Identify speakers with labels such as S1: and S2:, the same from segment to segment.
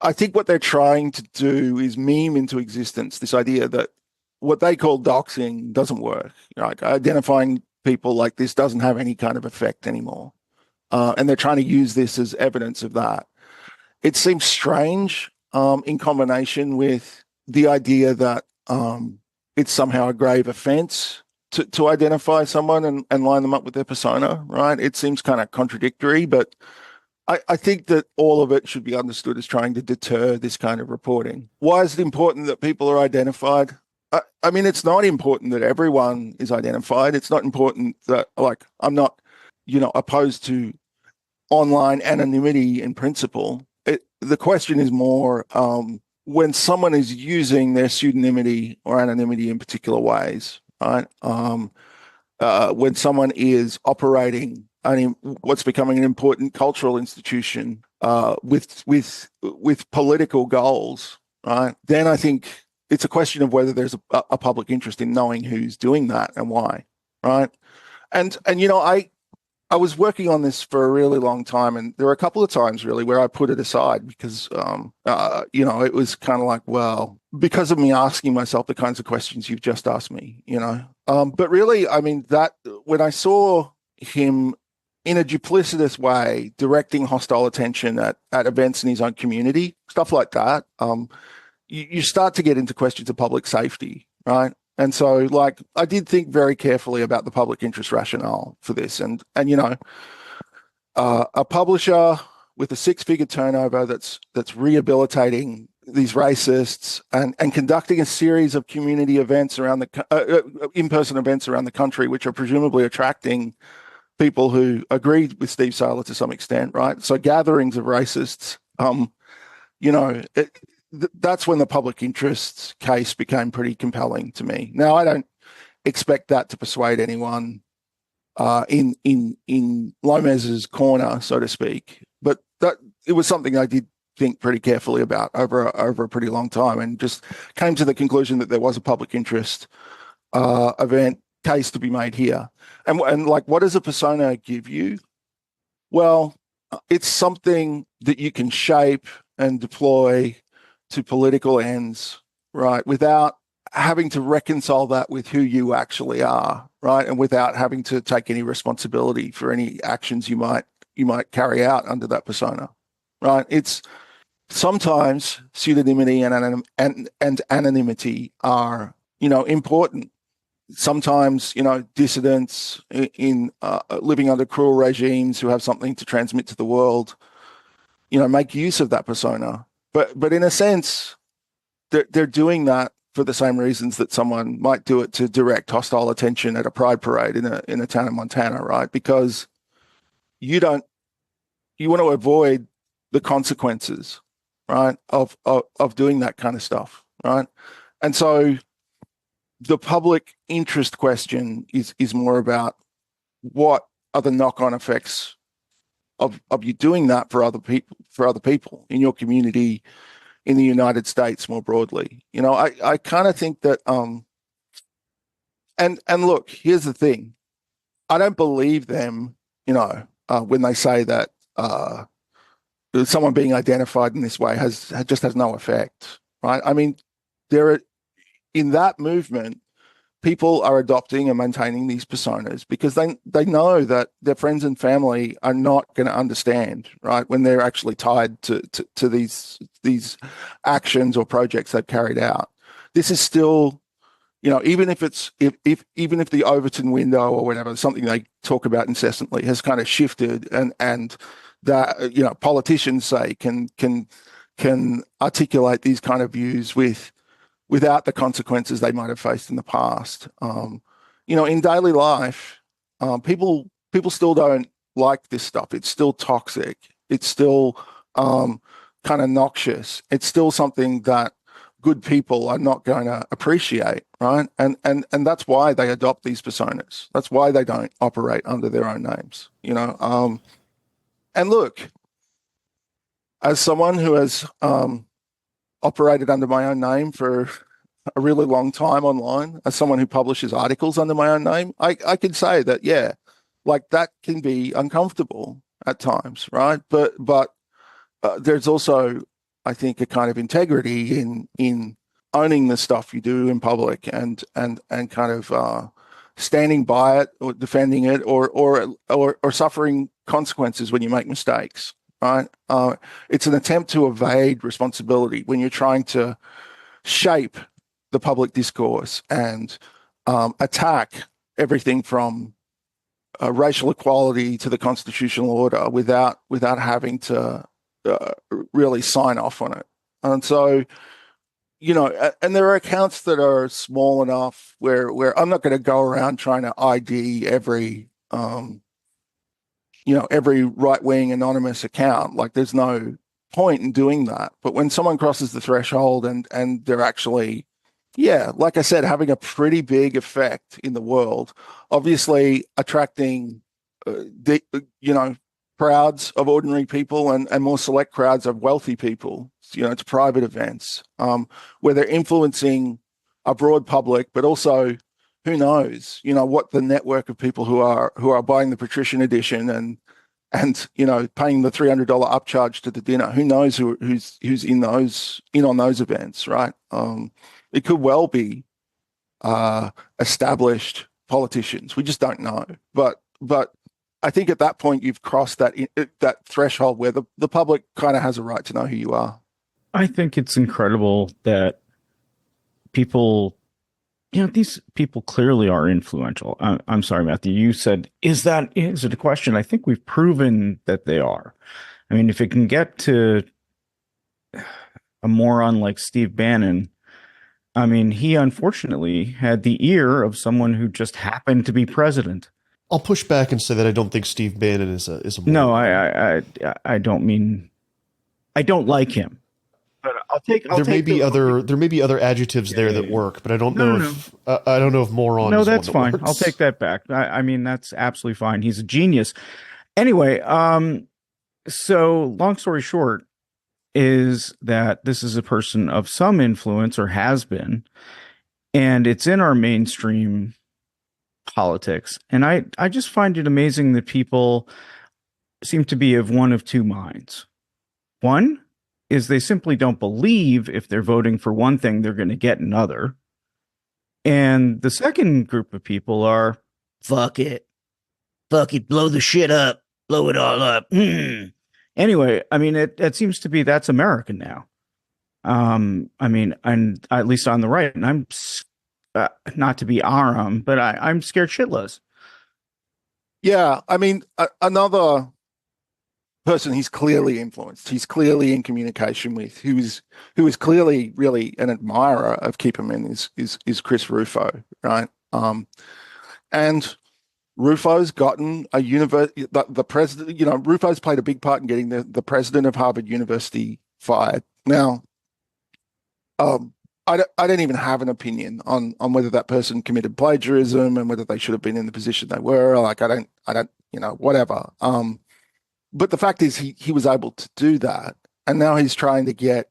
S1: I think what they're trying to do is meme into existence this idea that what they call doxing doesn't work. Like identifying people like this doesn't have any kind of effect anymore. And they're trying to use this as evidence of that. It seems strange in combination with the idea that it's somehow a grave offense to identify someone and line them up with their persona, right? It seems kind of contradictory, but I think that all of it should be understood as trying to deter this kind of reporting. Why is it important that people are identified? I mean, it's not important that everyone is identified. It's not important that, like, I'm not, opposed to online anonymity in principle. The question is more when someone is using their pseudonymity or anonymity in particular ways, right? When someone is operating what's becoming an important cultural institution with political goals, right? Then I think it's a question of whether there's a public interest in knowing who's doing that and why, right? And I was working on this for a really long time, and there were a couple of times really where I put it aside because it was kind of like, well, because of me asking myself the kinds of questions you've just asked me, but really, I mean, that when I saw him in a duplicitous way directing hostile attention at events in his own community, stuff like that, you start to get into questions of public safety, right? And so, like, I did think very carefully about the public interest rationale for this. And a publisher with a six-figure turnover that's rehabilitating these racists and conducting a series of community events around the in-person events around the country, which are presumably attracting people who agree with Steve Saylor to some extent, right? So gatherings of racists, that's when the public interest case became pretty compelling to me. Now, I don't expect that to persuade anyone in Lomez's corner, so to speak, but that it was something I did think pretty carefully about over a pretty long time, and just came to the conclusion that there was a public interest event case to be made here. And like, what does a persona give you? Well, it's something that you can shape and deploy to political ends, right? Without having to reconcile that with who you actually are, right? And without having to take any responsibility for any actions you might carry out under that persona, right? It's sometimes pseudonymity and anonymity are, important. Sometimes, dissidents in living under cruel regimes who have something to transmit to the world, make use of that persona. But in a sense, they're doing that for the same reasons that someone might do it to direct hostile attention at a pride parade in a town in Montana, right? Because you want to avoid the consequences, right, of doing that kind of stuff, right? And so the public interest question is more about what are the knock-on effects of you doing that for other people in your community, in the United States more broadly. I kind of think that and look, here's the thing. I don't believe them, when they say that someone being identified in this way just has no effect, right? I mean, in that movement, people are adopting and maintaining these personas because they know that their friends and family are not going to understand, right, when they're actually tied to these actions or projects they've carried out. This is still, even if the Overton window or whatever, something they talk about incessantly, has kind of shifted, and that politicians say can articulate these kind of views without the consequences they might have faced in the past. In daily life, people still don't like this stuff. It's still toxic. It's still kind of noxious. It's still something that good people are not going to appreciate, right? And that's why they adopt these personas. That's why they don't operate under their own names, And look, as someone who has operated under my own name for a really long time online, as someone who publishes articles under my own name, I can say that, yeah, like that can be uncomfortable at times, right? But there's also I think, a kind of integrity in owning the stuff you do in public and kind of standing by it or defending it or suffering consequences when you make mistakes. Right? It's an attempt to evade responsibility when you're trying to shape the public discourse and attack everything from racial equality to the constitutional order without having to really sign off on it. And so, and there are accounts that are small enough where I'm not going to go around trying to ID every right-wing anonymous account. Like, there's no point in doing that. But when someone crosses the threshold and they're actually, yeah, like I said, having a pretty big effect in the world, obviously attracting, crowds of ordinary people and more select crowds of wealthy people, to private events, where they're influencing a broad public, but also who knows, what the network of people who are buying the patrician edition and paying the $300 upcharge to the dinner. Who knows who's in on those events, right? It could well be established politicians. We just don't know. But I think at that point you've crossed that threshold where the public kind of has a right to know who you are.
S2: I think it's incredible that people, these people clearly are influential. I'm sorry, Matthew. You said, is it a question? I think we've proven that they are. I mean, if it can get to a moron like Steve Bannon, I mean, he unfortunately had the ear of someone who just happened to be president.
S3: I'll push back and say that I don't think Steve Bannon is a moron.
S2: No, I don't mean, I don't like him. But
S3: there may be other adjectives there that work, but I don't know if I don't know if moron.
S2: No,
S3: is
S2: that's
S3: one that
S2: fine.
S3: works.
S2: I'll take that back. I mean, that's absolutely fine. He's a genius. Anyway, so long story short is that this is a person of some influence, or has been, and it's in our mainstream politics. And I just find it amazing that people seem to be of one of two minds. One is they simply don't believe if they're voting for one thing, they're going to get another. And the second group of people are, fuck it, blow the shit up, blow it all up. Anyway, I mean, it seems to be that's America now. I mean, and at least on the right, and I'm not to be Aram, but I'm scared shitless.
S1: Yeah, I mean, another person he's clearly influenced, he's clearly in communication with, who is clearly really an admirer of Keeperman is Chris Rufo, right? And Rufo's gotten a the president, Rufo's played a big part in getting the president of Harvard University fired. Now, I don't even have an opinion on whether that person committed plagiarism and whether they should have been in the position they were. Like, I don't, whatever. But the fact is he was able to do that. And now he's trying to get,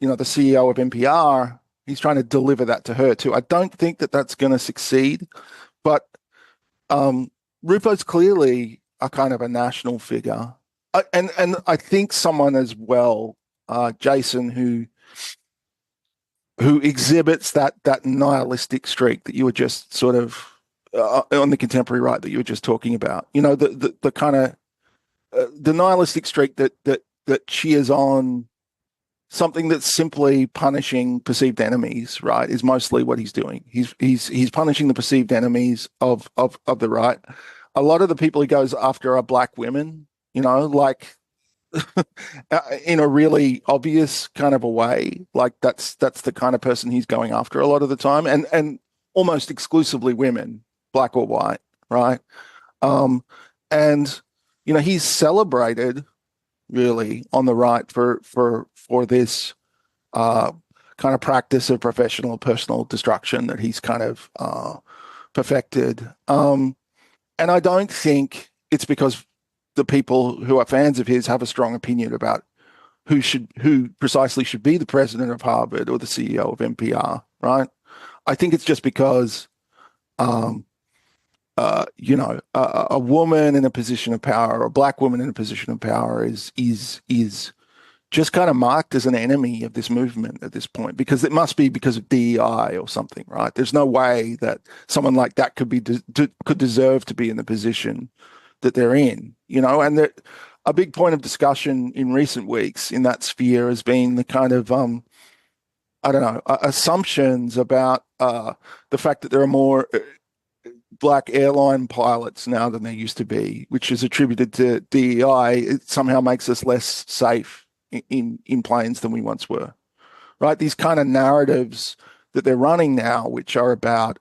S1: the CEO of NPR, he's trying to deliver that to her too. I don't think that that's going to succeed, but Rufo's clearly a kind of a national figure. And I think someone as well, Jason, who exhibits that nihilistic streak that you were just sort of on the contemporary right that you were just talking about. The kind of the nihilistic streak that cheers on something that's simply punishing perceived enemies, right, is mostly what he's doing. He's punishing the perceived enemies of the right. A lot of the people he goes after are black women, like in a really obvious kind of a way. Like that's the kind of person he's going after a lot of the time, and almost exclusively women, black or white, right? And he's celebrated really on the right for this kind of practice of professional personal destruction that he's kind of perfected. And I don't think it's because the people who are fans of his have a strong opinion about who precisely should be the president of Harvard or the CEO of NPR, right? I think it's just because a woman in a position of power, or a black woman in a position of power, is just kind of marked as an enemy of this movement at this point, because it must be because of DEI or something, right? There's no way that someone like that could deserve to be in the position that they're in, and a big point of discussion in recent weeks in that sphere has been the kind of I don't know, assumptions about the fact that there are more black airline pilots now than there used to be, which is attributed to DEI. It somehow makes us less safe in planes than we once were, right? These kind of narratives that they're running now, which are about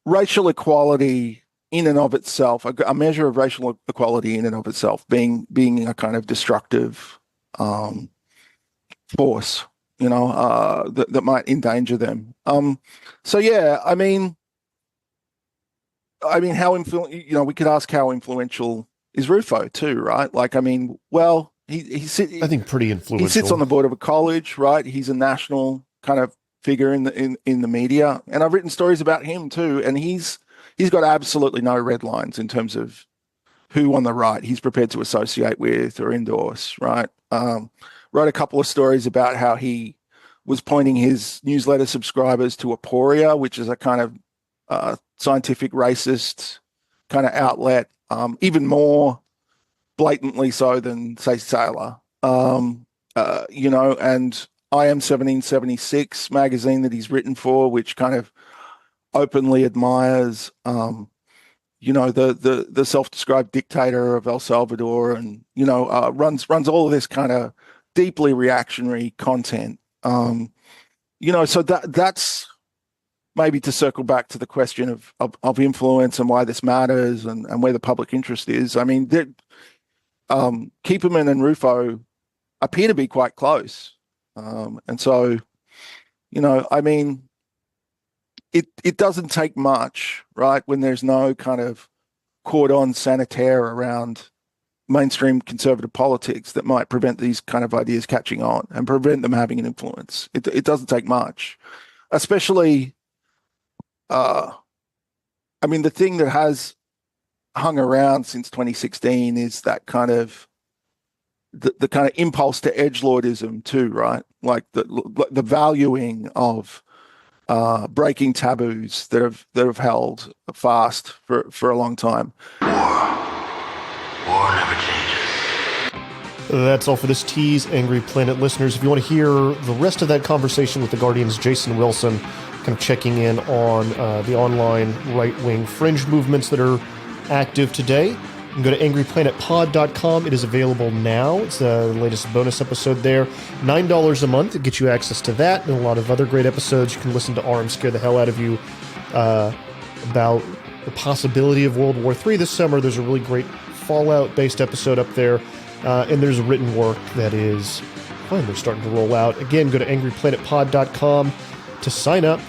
S1: racial equality in and of itself, a measure of racial equality in and of itself being a kind of destructive force, that might endanger them. So yeah, I mean, how we could ask how influential is Rufo too, right? Like, I mean, well, I
S3: think pretty influential.
S1: He sits on the board of a college, right? He's a national kind of figure in the media, and I've written stories about him too, and he's got absolutely no red lines in terms of who on the right he's prepared to associate with or endorse, right? Wrote a couple of stories about how he was pointing his newsletter subscribers to Aporia, which is a kind of scientific racist kind of outlet, even more blatantly so than, say, Sailor. And I Am 1776 magazine that he's written for, which kind of openly admires, the self-described dictator of El Salvador, and runs all of this kind of deeply reactionary content. So that's maybe to circle back to the question of influence and why this matters and where the public interest is. I mean, Keeperman and Rufo appear to be quite close, and so I mean, it doesn't take much, right, when there's no kind of cordon sanitaire around mainstream conservative politics that might prevent these kind of ideas catching on and prevent them having an influence. It doesn't take much, especially, the thing that has hung around since 2016 is that kind of the kind of impulse to edgelordism too, right? Like the valuing of breaking taboos that have held fast for a long time.
S4: War never changes.
S3: That's all for this tease, Angry Planet listeners. If you want to hear the rest of that conversation with the Guardian's Jason Wilson, kind of checking in on the online right-wing fringe movements that are active today, you can go to angryplanetpod.com. It is available now. It's the latest bonus episode there. $9 a month. It gets you access to that and a lot of other great episodes. You can listen to Arm scare the hell out of you about the possibility of World War III this summer. There's a really great Fallout-based episode up there. And there's written work that is finally starting to roll out. Again, go to angryplanetpod.com to sign up,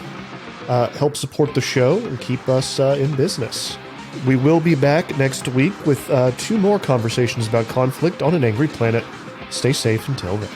S3: help support the show, and keep us in business. We will be back next week with 2 more conversations about conflict on an Angry Planet. Stay safe until then.